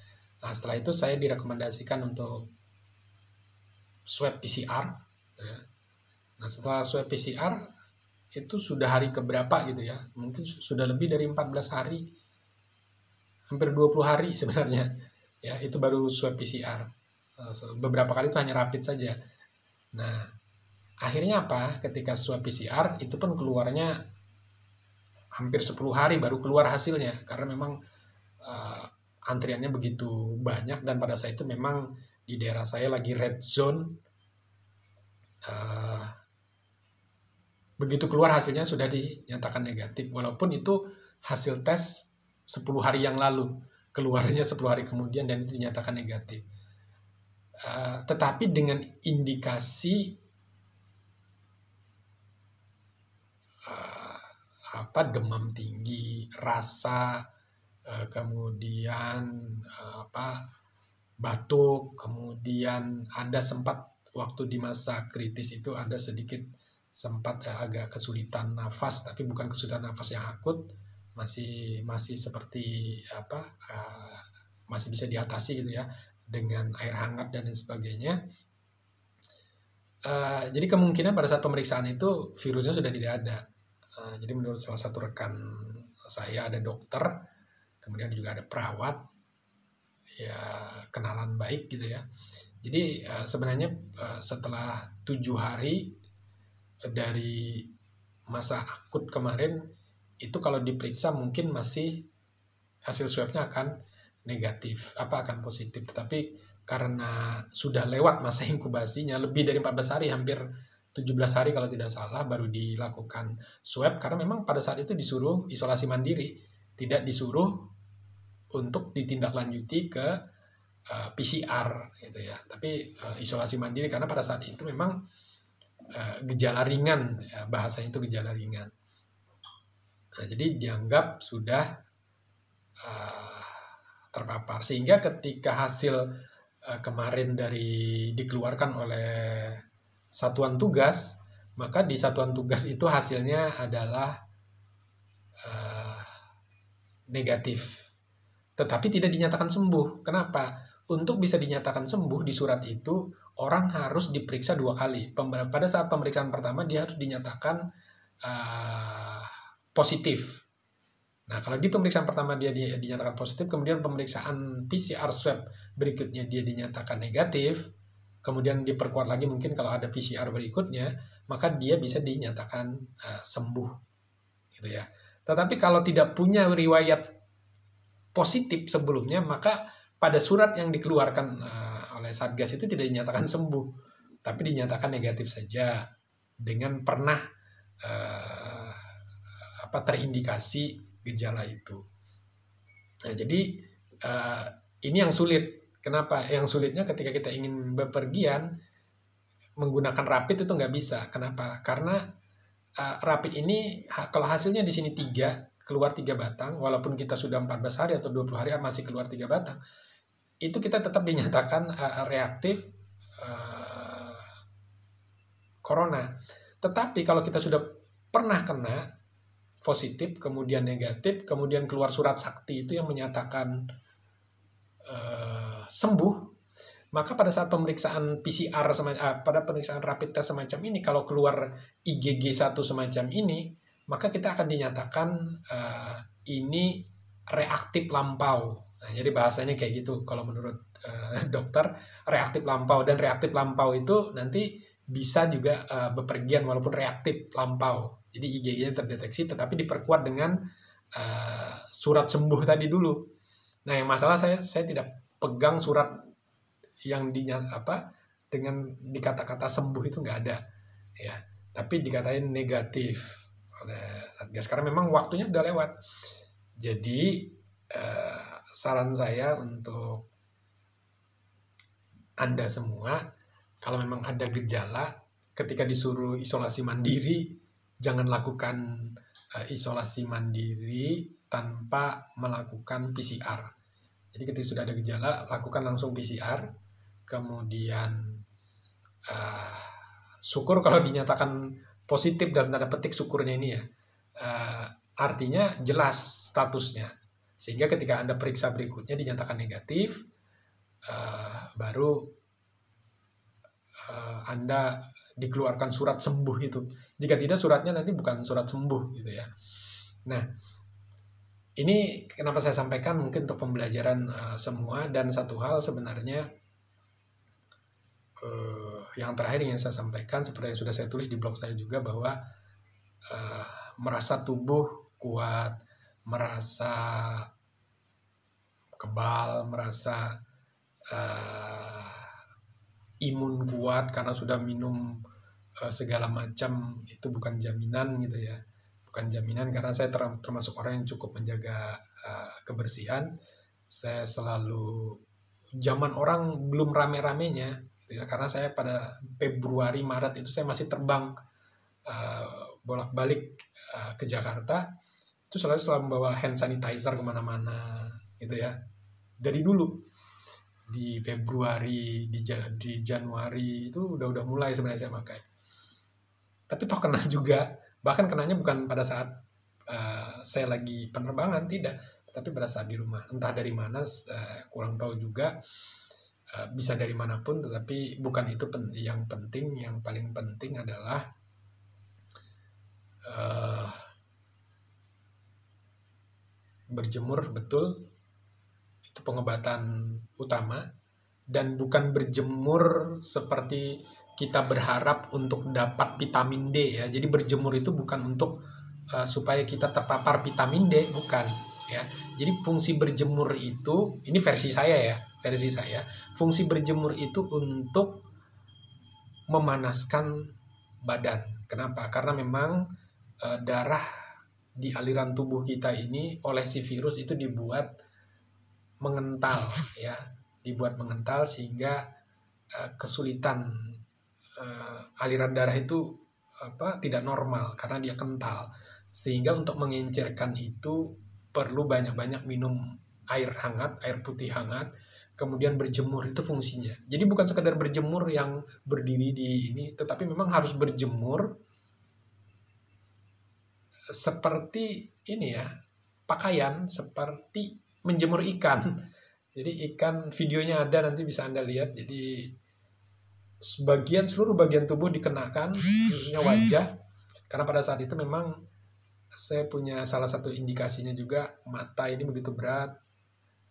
Nah, setelah itu saya direkomendasikan untuk swab PCR ya. Nah, setelah swab PCR itu sudah hari keberapa gitu ya, mungkin sudah lebih dari 14 hari, hampir 20 hari sebenarnya ya, itu baru swab PCR. Beberapa kali itu hanya rapid saja. Nah, akhirnya apa, ketika swab PCR itu pun keluarnya hampir 10 hari baru keluar hasilnya, karena memang antriannya begitu banyak, dan pada saat itu memang di daerah saya lagi red zone. Begitu keluar hasilnya sudah dinyatakan negatif, walaupun itu hasil tes 10 hari yang lalu, keluarnya 10 hari kemudian dan itu dinyatakan negatif. Tetapi dengan indikasi demam tinggi, rasa, kemudian batuk, kemudian ada sempat waktu di masa kritis itu ada sedikit sempat agak kesulitan nafas, tapi bukan kesulitan nafas yang akut, masih seperti masih bisa diatasi gitu ya dengan air hangat dan lain sebagainya. Jadi kemungkinan pada saat pemeriksaan itu virusnya sudah tidak ada. Jadi menurut salah satu rekan saya, ada dokter, kemudian juga ada perawat, ya kenalan baik gitu ya. Jadi sebenarnya setelah 7 hari dari masa akut kemarin itu, kalau diperiksa mungkin masih hasil swabnya akan negatif, akan positif. Tetapi karena sudah lewat masa inkubasinya lebih dari 14 hari, hampir 17 hari kalau tidak salah, baru dilakukan swab, karena memang pada saat itu disuruh isolasi mandiri, tidak disuruh untuk ditindaklanjuti ke PCR gitu ya. Tapi isolasi mandiri karena pada saat itu memang gejala ringan ya, bahasanya itu gejala ringan. Nah, jadi dianggap sudah terpapar, sehingga ketika hasil kemarin dikeluarkan oleh satuan tugas, maka di satuan tugas itu hasilnya adalah negatif, tetapi tidak dinyatakan sembuh. Kenapa? Untuk bisa dinyatakan sembuh di surat itu, orang harus diperiksa 2 kali. Pada saat pemeriksaan pertama dia harus dinyatakan positif. Nah, kalau di pemeriksaan pertama dia dinyatakan positif, kemudian pemeriksaan PCR swab berikutnya dia dinyatakan negatif, kemudian diperkuat lagi mungkin kalau ada PCR berikutnya, maka dia bisa dinyatakan sembuh gitu ya. Tetapi kalau tidak punya riwayat positif sebelumnya, maka pada surat yang dikeluarkan oleh Satgas itu tidak dinyatakan sembuh, tapi dinyatakan negatif saja dengan pernah terindikasi gejala itu. Nah, jadi ini yang sulit. Kenapa? Yang sulitnya ketika kita ingin bepergian menggunakan rapid itu nggak bisa. Kenapa? Karena rapid ini kalau hasilnya di sini keluar 3 batang, walaupun kita sudah 14 hari atau 20 hari masih keluar 3 batang, itu kita tetap dinyatakan reaktif corona. Tetapi kalau kita sudah pernah kena positif, kemudian negatif, kemudian keluar surat sakti itu yang menyatakan sembuh, maka pada saat pemeriksaan PCR pada pemeriksaan rapid test semacam ini, kalau keluar IgG 1 semacam ini, maka kita akan dinyatakan ini reaktif lampau. Nah, jadi bahasanya kayak gitu kalau menurut dokter, reaktif lampau. Dan reaktif lampau itu nanti bisa juga bepergian walaupun reaktif lampau. Jadi IgG-nya terdeteksi, tetapi diperkuat dengan surat sembuh tadi dulu. Nah, yang masalah saya tidak pegang surat yang dengan dikata-kata sembuh itu nggak ada, ya. Tapi dikatain negatif oleh Satgas karena memang waktunya udah lewat. Jadi saran saya untuk Anda semua, kalau memang ada gejala ketika disuruh isolasi mandiri, jangan lakukan isolasi mandiri tanpa melakukan PCR. Jadi ketika sudah ada gejala, lakukan langsung PCR, kemudian syukur kalau dinyatakan positif dalam tanda petik, syukurnya ini ya, artinya jelas statusnya, sehingga ketika Anda periksa berikutnya dinyatakan negatif, baru Anda dikeluarkan surat sembuh itu. Jika tidak, suratnya nanti bukan surat sembuh gitu ya. Nah, ini kenapa saya sampaikan mungkin untuk pembelajaran semua. Dan satu hal sebenarnya yang terakhir yang saya sampaikan, seperti yang sudah saya tulis di blog saya juga, bahwa merasa tubuh kuat, merasa kebal, merasa imun kuat karena sudah minum segala macam, itu bukan jaminan gitu ya. Bukan jaminan, karena saya termasuk orang yang cukup menjaga kebersihan. Saya selalu, zaman orang belum rame-ramenya gitu ya, karena saya pada Februari Maret itu saya masih terbang bolak-balik ke Jakarta, itu selalu membawa hand sanitizer kemana-mana gitu ya. Dari dulu di Februari, di Januari itu udah mulai sebenarnya saya pakai. Tapi toh kena juga, bahkan kenanya bukan pada saat saya lagi penerbangan, tidak, tapi pada saat di rumah. Entah dari mana, kurang tahu juga, bisa dari manapun, tetapi bukan itu yang penting. Yang paling penting adalah berjemur betul, itu pengobatan utama. Dan bukan berjemur seperti kita berharap untuk dapat vitamin D ya. Jadi berjemur itu bukan untuk supaya kita terpapar vitamin D, bukan ya. Jadi fungsi berjemur itu, ini versi saya ya, fungsi berjemur itu untuk memanaskan badan. Kenapa? Karena memang darah di aliran tubuh kita ini oleh si virus itu dibuat mengental ya, sehingga kesulitan aliran darah itu tidak normal karena dia kental, sehingga untuk mengencerkan itu perlu banyak-banyak minum air hangat, air putih hangat, kemudian berjemur. Itu fungsinya. Jadi bukan sekedar berjemur yang berdiri di ini, tetapi memang harus berjemur seperti ini ya, pakaian, seperti menjemur ikan. Jadi ikan, videonya ada, nanti bisa Anda lihat. Jadi seluruh bagian tubuh dikenakan, khususnya wajah, karena pada saat itu memang saya punya salah satu indikasinya juga, mata ini begitu berat,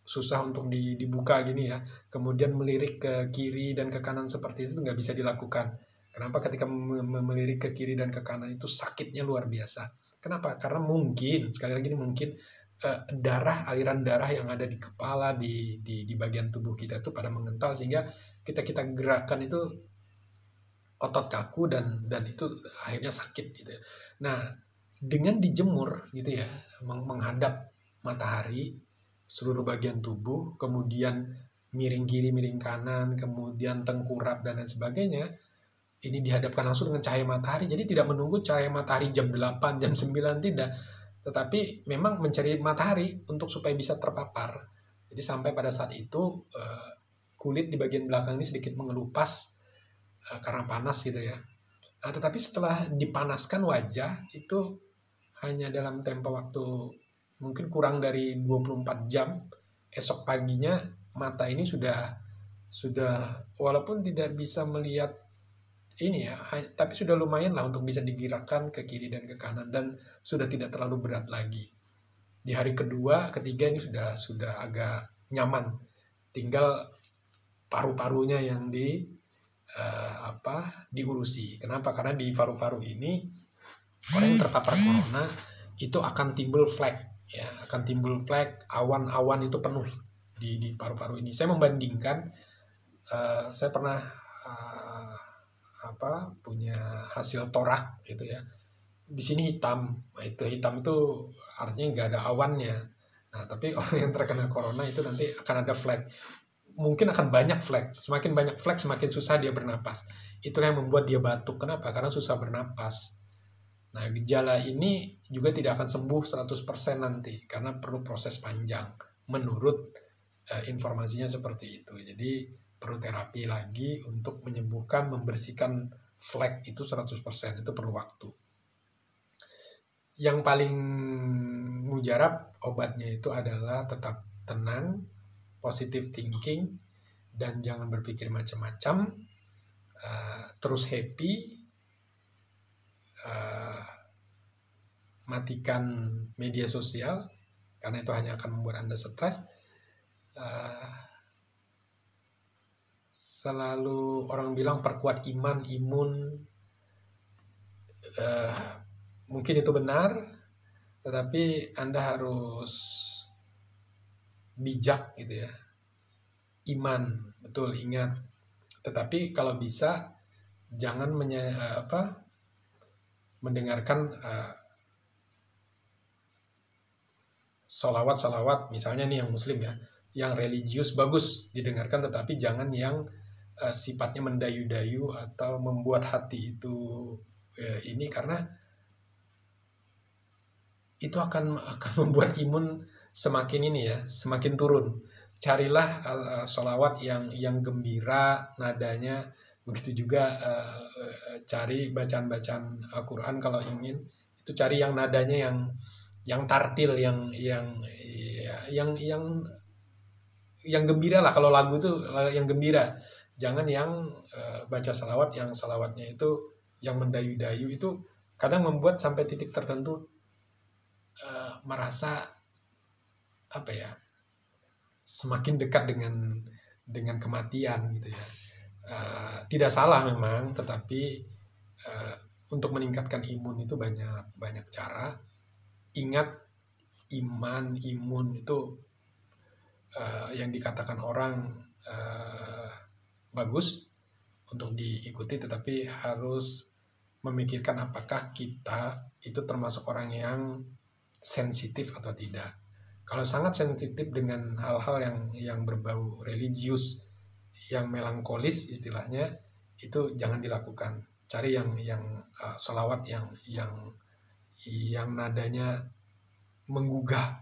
susah untuk dibuka gini ya, kemudian melirik ke kiri dan ke kanan seperti itu nggak bisa dilakukan. Kenapa? Ketika melirik ke kiri dan ke kanan itu sakitnya luar biasa. Kenapa? Karena mungkin, sekali lagi ini mungkin, aliran darah yang ada di kepala, di bagian tubuh kita itu pada mengental, sehingga kita gerakan itu otot kaku dan itu akhirnya sakit gitu ya. Nah, dengan dijemur gitu ya, menghadap matahari seluruh bagian tubuh, kemudian miring kiri, miring kanan, kemudian tengkurap dan lain sebagainya, ini dihadapkan langsung dengan cahaya matahari. Jadi tidak menunggu cahaya matahari jam 8, jam 9, tidak, tetapi memang mencari matahari untuk supaya bisa terpapar. Jadi sampai pada saat itu kulit di bagian belakang ini sedikit mengelupas karena panas gitu ya. Nah, tetapi setelah dipanaskan wajah itu hanya dalam tempo waktu mungkin kurang dari 24 jam, esok paginya mata ini sudah walaupun tidak bisa melihat ini ya, tapi sudah lumayan lah untuk bisa digerakkan ke kiri dan ke kanan, dan sudah tidak terlalu berat lagi. Di hari kedua, ketiga ini sudah agak nyaman. Tinggal paru-parunya yang diurusi. Kenapa? Karena di paru-paru ini orang yang terpapar corona itu akan timbul flek ya, awan-awan itu penuh di paru-paru ini. Saya membandingkan, saya pernah punya hasil torak gitu ya. Di sini hitam. Nah, hitam itu artinya nggak ada awannya. Nah, tapi orang yang terkena corona itu nanti akan ada flek. Mungkin akan banyak flek. Semakin banyak flek, semakin susah dia bernapas. Itulah yang membuat dia batuk. Kenapa? Karena susah bernapas. Nah, gejala ini juga tidak akan sembuh 100% nanti karena perlu proses panjang menurut informasinya seperti itu. Jadi perlu terapi lagi untuk menyembuhkan, membersihkan flek itu 100%, itu perlu waktu. Yang paling mujarab obatnya itu adalah tetap tenang, positive thinking, dan jangan berpikir macam-macam, terus happy, matikan media sosial karena itu hanya akan membuat Anda stres. Selalu orang bilang perkuat iman, imun, mungkin itu benar, tetapi Anda harus bijak gitu ya. Iman, betul, ingat. Tetapi kalau bisa jangan mendengarkan salawat misalnya nih yang muslim ya, yang religius bagus didengarkan, tetapi jangan yang sifatnya mendayu-dayu atau membuat hati itu ini, karena itu akan membuat imun semakin ini ya, semakin turun. Carilah sholawat yang gembira nadanya, begitu juga cari bacaan-bacaan Al-Quran kalau ingin, itu cari yang nadanya yang tartil, yang gembira lah. Kalau lagu itu yang gembira, jangan yang baca salawat yang salawatnya itu yang mendayu-dayu, itu kadang membuat sampai titik tertentu merasa apa ya, semakin dekat dengan kematian gitu ya. Tidak salah memang, tetapi untuk meningkatkan imun itu banyak cara. Ingat, imun itu yang dikatakan orang bagus untuk diikuti, tetapi harus memikirkan apakah kita itu termasuk orang yang sensitif atau tidak. Kalau sangat sensitif dengan hal-hal yang berbau religius, yang melankolis istilahnya, itu jangan dilakukan. Cari yang sholawat yang nadanya menggugah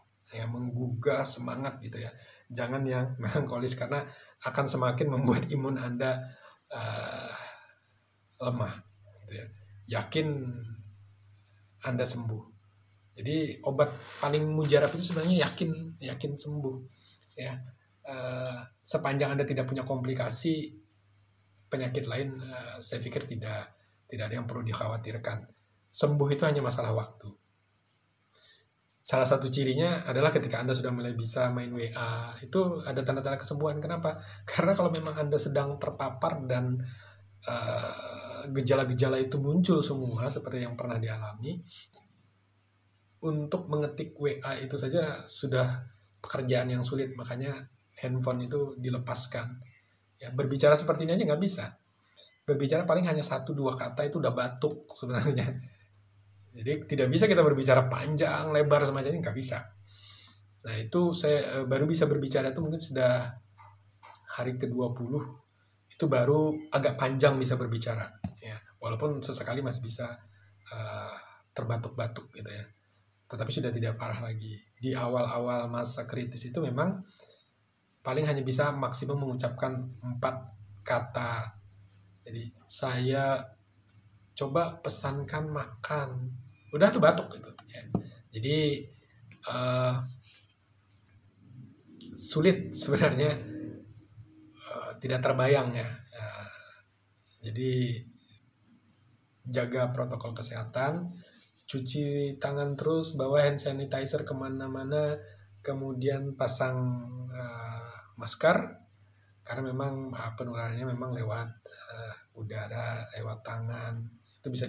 semangat gitu ya. Jangan yang melankolis, karena akan semakin membuat imun Anda lemah gitu ya. Yakin Anda sembuh. Jadi obat paling mujarab itu sebenarnya yakin sembuh ya. Sepanjang Anda tidak punya komplikasi penyakit lain, saya pikir tidak ada yang perlu dikhawatirkan. Sembuh itu hanya masalah waktu. Salah satu cirinya adalah ketika Anda sudah mulai bisa main WA, itu ada tanda-tanda kesembuhan. Kenapa? Karena kalau memang Anda sedang terpapar dan gejala-gejala itu muncul semua seperti yang pernah dialami, untuk mengetik WA itu saja sudah pekerjaan yang sulit, makanya handphone itu dilepaskan. Ya, berbicara seperti ini aja nggak bisa. Berbicara paling hanya 1-2 kata itu udah batuk sebenarnya. Jadi tidak bisa kita berbicara panjang lebar semacam ini, nggak bisa. Nah itu saya baru bisa berbicara itu mungkin sudah hari ke-20, itu baru agak panjang bisa berbicara. Ya, walaupun sesekali masih bisa terbatuk-batuk gitu ya. Tetapi sudah tidak parah lagi. Di awal-awal masa kritis itu memang paling hanya bisa maksimum mengucapkan 4 kata. Jadi saya coba pesankan makan, udah tuh batuk gitu ya. Jadi sulit sebenarnya, tidak terbayang ya. Jadi jaga protokol kesehatan, cuci tangan terus, bawa hand sanitizer kemana-mana, kemudian pasang masker, karena memang penularannya memang lewat udara, lewat tangan, itu bisa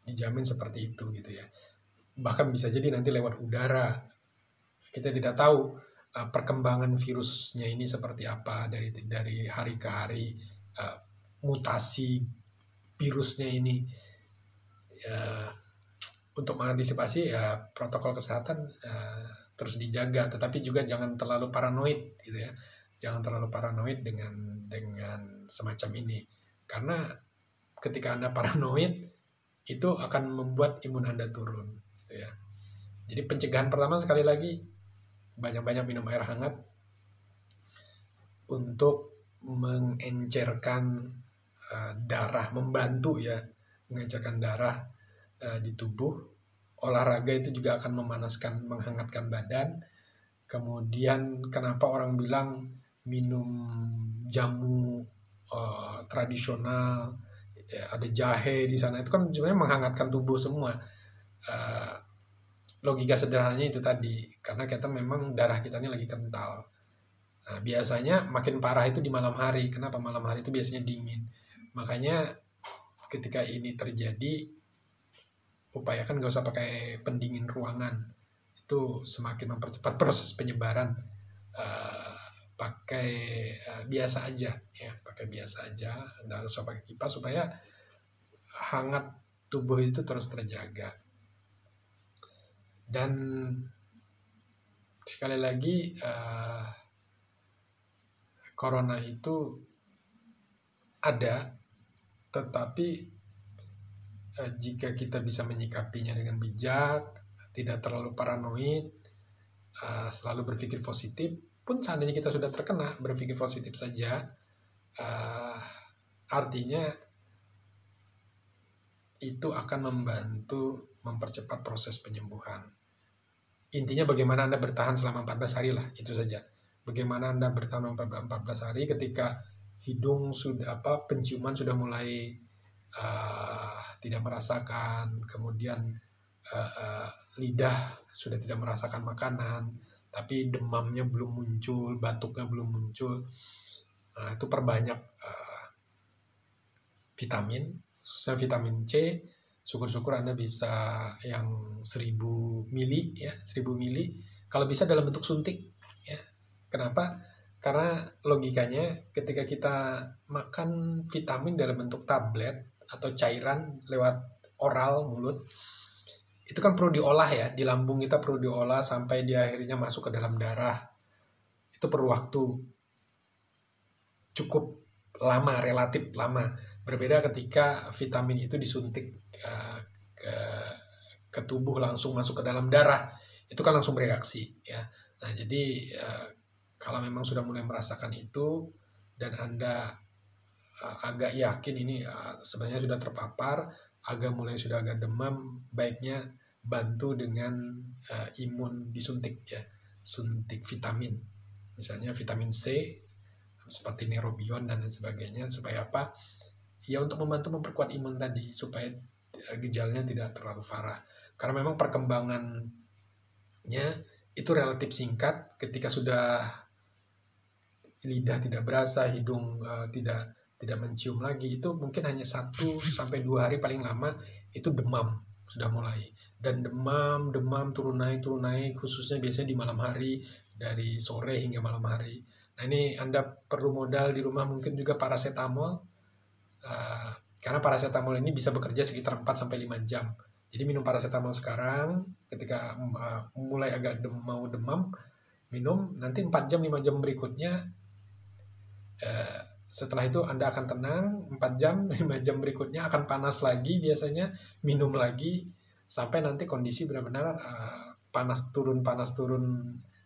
dijamin seperti itu gitu ya. Bahkan bisa jadi nanti lewat udara, kita tidak tahu perkembangan virusnya ini seperti apa dari hari ke hari, mutasi virusnya ini. Untuk mengantisipasi ya protokol kesehatan terus dijaga, tetapi juga jangan terlalu paranoid gitu ya. Jangan terlalu paranoid dengan semacam ini, karena ketika Anda paranoid, itu akan membuat imun Anda turun. Ya. Jadi pencegahan pertama sekali lagi, banyak-banyak minum air hangat untuk mengencerkan darah, membantu ya, mengencerkan darah di tubuh. Olahraga itu juga akan memanaskan, menghangatkan badan. Kemudian kenapa orang bilang minum jamu tradisional, ya, ada jahe di sana, itu kan sebenarnya menghangatkan tubuh semua. Logika sederhananya itu tadi, karena kita memang darah kita ini lagi kental. Nah, biasanya makin parah itu di malam hari. Kenapa? Malam hari itu biasanya dingin. Makanya ketika ini terjadi, upayakan nggak usah pakai pendingin ruangan. Itu semakin mempercepat proses penyebaran. Pakai biasa aja, ya, pakai biasa aja. Nggak usah pakai kipas supaya hangat tubuh itu terus terjaga. Dan sekali lagi, corona itu ada, tetapi jika kita bisa menyikapinya dengan bijak, tidak terlalu paranoid, selalu berpikir positif, pun seandainya kita sudah terkena, berpikir positif saja, artinya itu akan membantu mempercepat proses penyembuhan. Intinya bagaimana Anda bertahan selama 14 hari lah, itu saja. Bagaimana Anda bertahan 14 hari ketika hidung sudah penciuman sudah mulai tidak merasakan, kemudian lidah sudah tidak merasakan makanan, tapi demamnya belum muncul, batuknya belum muncul. Nah, itu perbanyak vitamin, khususnya vitamin C. Syukur-syukur Anda bisa yang 1000 mili ya, 1000 mili. Kalau bisa dalam bentuk suntik ya. Kenapa? Karena logikanya ketika kita makan vitamin dalam bentuk tablet atau cairan lewat oral mulut, itu kan perlu diolah ya, di lambung kita perlu diolah sampai dia akhirnya masuk ke dalam darah. Itu perlu waktu cukup lama, relatif lama. Berbeda ketika vitamin itu disuntik ke tubuh, langsung masuk ke dalam darah, itu kan langsung bereaksi ya. Nah, jadi kalau memang sudah mulai merasakan itu dan Anda agak yakin ini sebenarnya sudah terpapar, sudah agak demam, baiknya bantu dengan imun disuntik ya, suntik vitamin, misalnya vitamin C seperti neurobion dan lain sebagainya, supaya apa? Ya, untuk membantu memperkuat imun tadi supaya gejalanya tidak terlalu parah. Karena memang perkembangannya itu relatif singkat. Ketika sudah lidah tidak berasa, hidung tidak mencium lagi, itu mungkin hanya 1-2 hari paling lama itu demam sudah mulai. Dan demam turun naik, khususnya biasanya di malam hari, dari sore hingga malam hari. Nah, ini Anda perlu modal di rumah mungkin juga paracetamol. Karena paracetamol ini bisa bekerja sekitar 4-5 jam. Jadi minum paracetamol sekarang, ketika mulai agak mau demam, minum, nanti 4 jam, 5 jam berikutnya, setelah itu Anda akan tenang, 4 jam, 5 jam berikutnya akan panas lagi biasanya, minum lagi, sampai nanti kondisi benar-benar panas turun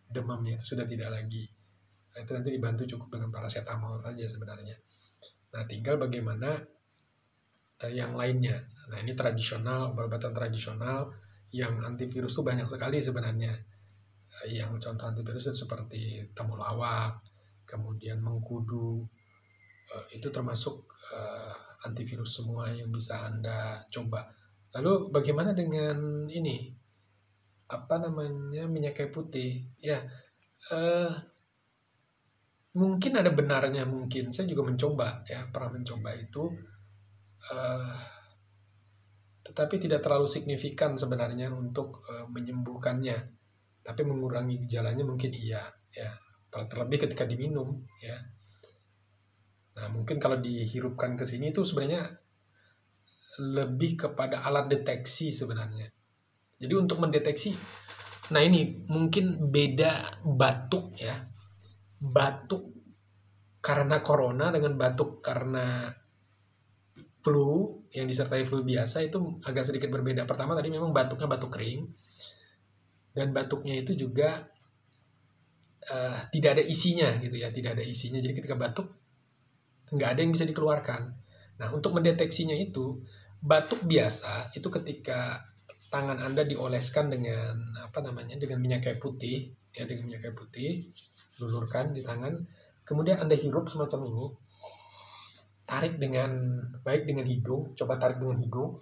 demamnya itu sudah tidak lagi. Nah, itu nanti dibantu cukup dengan paracetamol saja sebenarnya. Nah, tinggal bagaimana yang lainnya. Nah, ini tradisional, obat-obatan tradisional yang antivirus itu banyak sekali sebenarnya. Yang contoh antivirus itu seperti temulawak, kemudian mengkudu, itu termasuk antivirus semua yang bisa Anda coba. Lalu bagaimana dengan ini? Minyak kayu putih? Ya, mungkin ada benarnya, mungkin. Saya juga mencoba, ya, pernah mencoba itu. Tetapi tidak terlalu signifikan sebenarnya untuk menyembuhkannya. Tapi mengurangi gejalanya mungkin iya, ya. Terlebih ketika diminum, ya. Nah, mungkin kalau dihirupkan ke sini itu sebenarnya lebih kepada alat deteksi sebenarnya. Jadi untuk mendeteksi, nah ini mungkin beda batuk ya. Batuk karena corona dengan batuk karena flu yang disertai flu biasa itu agak sedikit berbeda. Pertama tadi memang batuknya batuk kering, dan batuknya itu juga tidak ada isinya gitu ya, tidak ada isinya. Jadi ketika batuk nggak ada yang bisa dikeluarkan. Nah, untuk mendeteksinya itu, batuk biasa itu ketika tangan Anda dioleskan dengan dengan minyak kayu putih, ya, dengan minyak kayu putih, lulurkan di tangan, kemudian Anda hirup semacam ini, tarik baik dengan hidung, coba tarik dengan hidung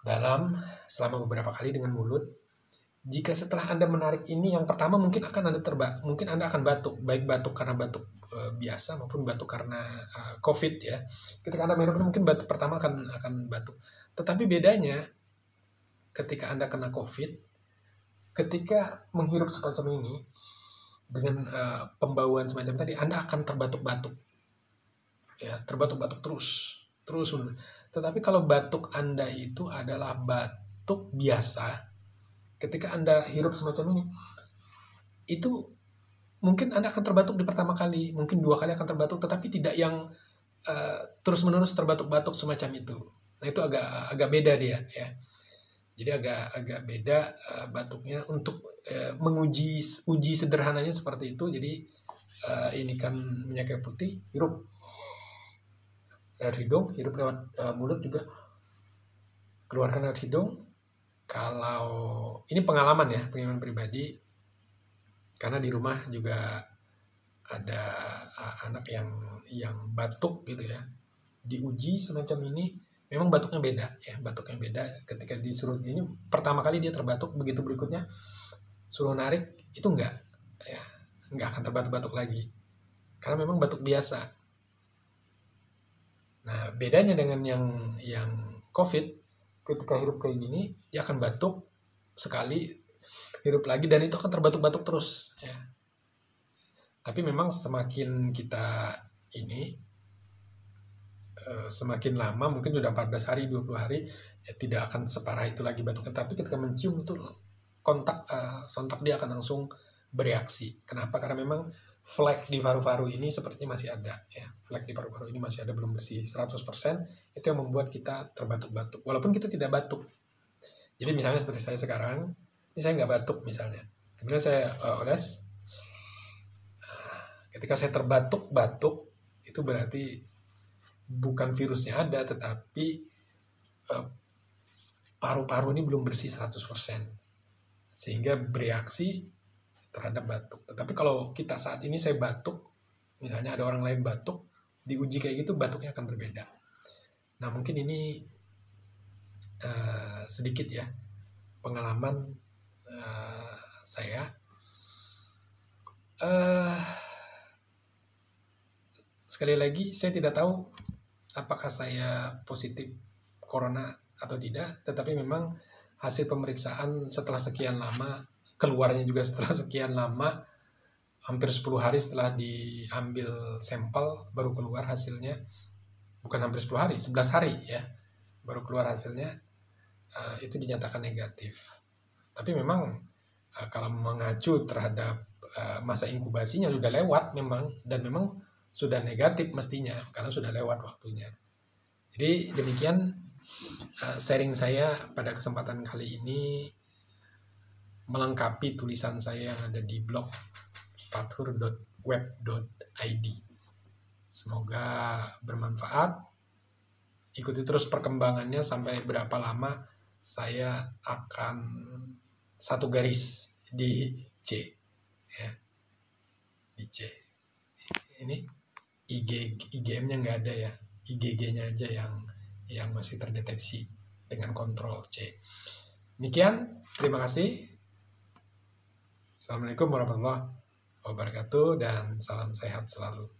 dalam selama beberapa kali dengan mulut. Jika setelah Anda menarik ini, yang pertama mungkin Anda akan batuk, baik batuk karena batuk biasa maupun batuk karena COVID ya. Ketika Anda menghirup mungkin batuk pertama akan batuk. Tetapi bedanya ketika Anda kena COVID, ketika menghirup semacam ini dengan pembauan semacam tadi, Anda akan terbatuk-batuk. Ya, terbatuk-batuk terus. Tetapi kalau batuk Anda itu adalah batuk biasa, ketika Anda hirup semacam ini, itu mungkin Anda akan terbatuk di pertama kali, mungkin 2 kali akan terbatuk, tetapi tidak yang terus-menerus terbatuk-batuk semacam itu. Nah, itu agak beda dia ya. Jadi agak beda batuknya. Untuk uji sederhananya seperti itu. Jadi ini kan minyak kayu putih, hirup lewat hidung, hirup lewat mulut juga, keluarkan lewat hidung. Kalau ini pengalaman pribadi, karena di rumah juga ada anak yang batuk gitu ya, diuji semacam ini, memang batuknya beda. Ketika disuruh ini pertama kali dia terbatuk, begitu berikutnya suruh narik itu enggak akan terbatuk-batuk lagi, karena memang batuk biasa. Nah, bedanya dengan yang COVID, ketika hirup kayak gini, dia akan batuk sekali, hirup lagi, dan itu akan terbatuk-batuk terus ya. Tapi memang semakin kita semakin lama, mungkin sudah 14 hari, 20 hari, ya tidak akan separah itu lagi batuknya. Tapi ketika mencium itu sontak dia akan langsung bereaksi. Kenapa? Karena memang flek di paru-paru ini sepertinya masih ada ya. Flek di paru-paru ini masih ada, belum bersih 100%. Itu yang membuat kita terbatuk-batuk walaupun kita tidak batuk. Jadi misalnya seperti saya sekarang, ini saya nggak batuk misalnya, kemudian saya oles, ketika saya terbatuk-batuk, itu berarti bukan virusnya ada, tetapi paru-paru ini belum bersih 100%, sehingga bereaksi terhadap batuk. Tetapi kalau kita saat ini saya batuk, misalnya ada orang lain batuk, diuji kayak gitu, batuknya akan berbeda. Nah, mungkin ini sedikit ya pengalaman saya. Sekali lagi, saya tidak tahu apakah saya positif corona atau tidak, tetapi memang hasil pemeriksaan setelah sekian lama, keluarnya juga setelah sekian lama, hampir 10 hari setelah diambil sampel baru keluar hasilnya. Bukan hampir 10 hari, 11 hari ya baru keluar hasilnya, itu dinyatakan negatif. Tapi memang kalau mengacu terhadap masa inkubasinya sudah lewat memang, dan memang sudah negatif mestinya karena sudah lewat waktunya. Jadi demikian sharing saya pada kesempatan kali ini, melengkapi tulisan saya yang ada di blog fathur.web.id. Semoga bermanfaat. Ikuti terus perkembangannya sampai berapa lama saya akan satu garis di C ya. Di C. Ini IgM-nya nggak ada ya. IgG-nya aja yang masih terdeteksi dengan kontrol C. Demikian, terima kasih. Assalamualaikum warahmatullahi wabarakatuh, dan salam sehat selalu.